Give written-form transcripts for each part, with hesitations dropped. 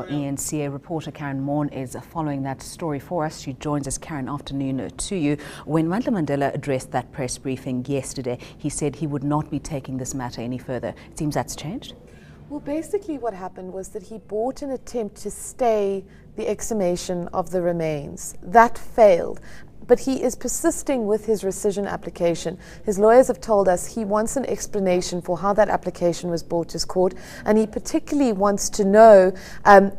eNCA reporter Karyn Maughan is following that story for us. She joins us. Karyn, afternoon to you. When Mandela addressed that press briefing yesterday, he said he would not be taking this matter any further. It seems that's changed. Well, basically what happened was that he brought an attempt to stay the exhumation of the remains. That failed. But he is persisting with his rescission application. His lawyers have told us he wants an explanation for how that application was brought to court, and he particularly wants to know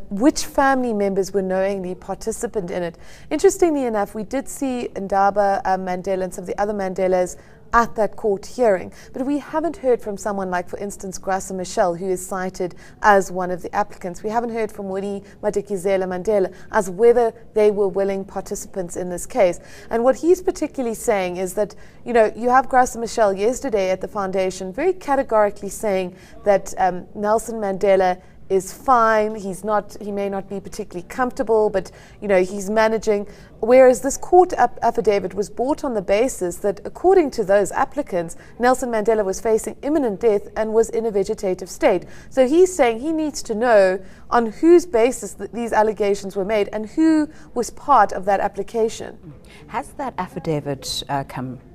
which family members were knowingly participant in it. Interestingly enough, we did see Ndaba Mandela and some of the other Mandelas at that court hearing, but we haven't heard from someone like, for instance, Graça Machel, who is cited as one of the applicants. We haven't heard from Winnie Madikizela Mandela as whether they were willing participants in this case. And what he's particularly saying is that, you know, you have Graça Machel yesterday at the foundation very categorically saying that Nelson Mandela is fine. He may not be particularly comfortable, but you know, he's managing. Whereas this court affidavit was brought on the basis that, according to those applicants, Nelson Mandela was facing imminent death and was in a vegetative state. So he's saying he needs to know on whose basis these allegations were made and who was part of that application. Has that affidavit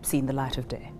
seen the light of day?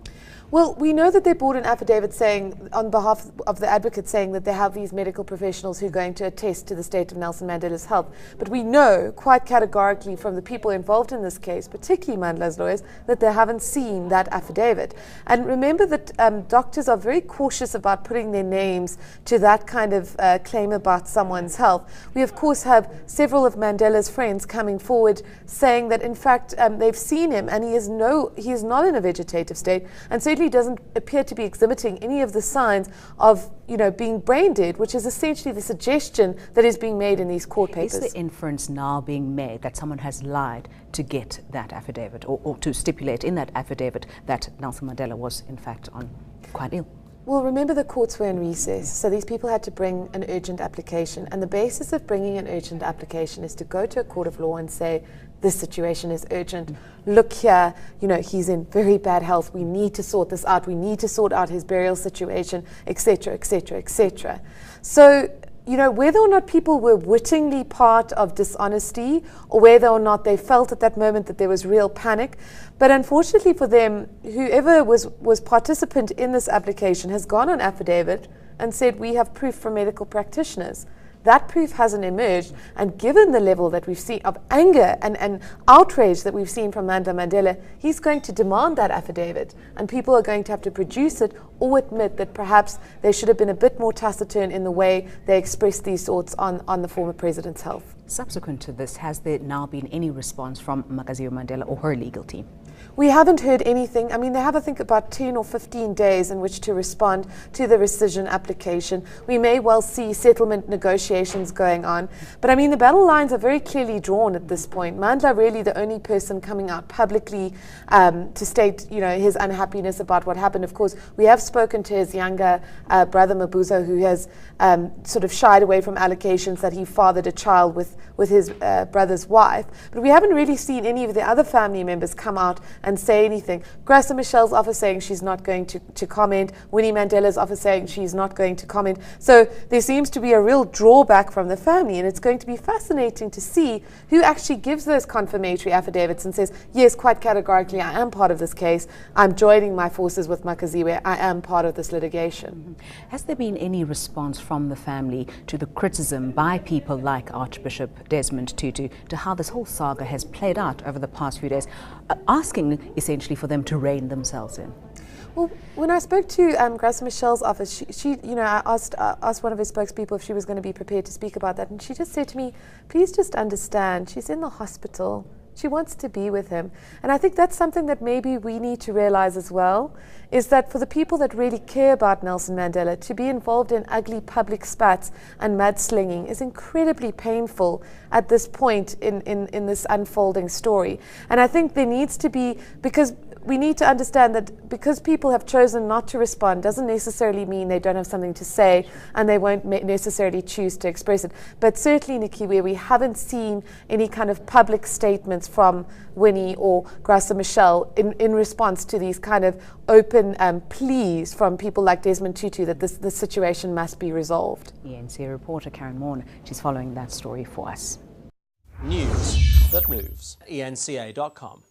Well, we know that they brought an affidavit saying, on behalf of the advocate, saying that they have these medical professionals who are going to attest to the state of Nelson Mandela's health. But we know quite categorically from the people involved in this case, particularly Mandela's lawyers, that they haven't seen that affidavit. And remember that doctors are very cautious about putting their names to that kind of claim about someone's health. We, of course, have several of Mandela's friends coming forward saying that, in fact, they've seen him and he is not in a vegetative state, and certainly doesn't appear to be exhibiting any of the signs of, you know, being brain dead, which is essentially the suggestion that is being made in these court papers. Is the inference now being made that someone has lied to get that affidavit, or to stipulate in that affidavit that Nelson Mandela was in fact quite ill? Well, remember the courts were in recess, so these people had to bring an urgent application, and the basis of bringing an urgent application is to go to a court of law and say, this situation is urgent. Look here, you know, he's in very bad health. We need to sort this out. We need to sort out his burial situation, etc., etc., etc. So, you know, whether or not people were wittingly part of dishonesty or whether or not they felt at that moment that there was real panic, but unfortunately for them, whoever was participant in this application has gone on affidavit and said, we have proof from medical practitioners. That proof hasn't emerged, and given the level that we've seen of anger and outrage that we've seen from Mandela, he's going to demand that affidavit, and people are going to have to produce it or admit that perhaps they should have been a bit more taciturn in the way they expressed these thoughts on the former president's health. Subsequent to this, has there now been any response from Nikiwe Mandela or her legal team? We haven't heard anything. I mean, they have, I think, about 10 or 15 days in which to respond to the rescission application. We may well see settlement negotiations going on. But I mean, the battle lines are very clearly drawn at this point. Mandela really the only person coming out publicly to state, you know, his unhappiness about what happened. Of course, we have spoken to his younger brother Mabuza, who has sort of shied away from allegations that he fathered a child with his brother's wife. But we haven't really seen any of the other family members come out and say anything. Graça Machel's office saying she's not going to comment. Winnie Mandela's office saying she's not going to comment. So there seems to be a real drawback from the family, and it's going to be fascinating to see who actually gives those confirmatory affidavits and says, yes, quite categorically, I am part of this case. I'm joining my forces with Nikiwe. I am part of this litigation. Has there been any response from the family to the criticism by people like Archbishop Desmond Tutu to how this whole saga has played out over the past few days, asking essentially for them to rein themselves in? Well, when I spoke to Graça Machel's office, she you know, I asked one of her spokespeople if she was going to be prepared to speak about that, and she just said to me, please just understand, she's in the hospital. She wants to be with him. And I think that's something that maybe we need to realize as well, is that for the people that really care about Nelson Mandela, to be involved in ugly public spats and mudslinging is incredibly painful at this point in this unfolding story. And I think there needs to be, because we need to understand that because people have chosen not to respond doesn't necessarily mean they don't have something to say and they won't necessarily choose to express it. But certainly, Nikiwe, we haven't seen any kind of public statements from Winnie or Graça Machel in response to these kind of open pleas from people like Desmond Tutu that this situation must be resolved. eNCA reporter Karyn Maughan, she's following that story for us. News that moves. eNCA.com.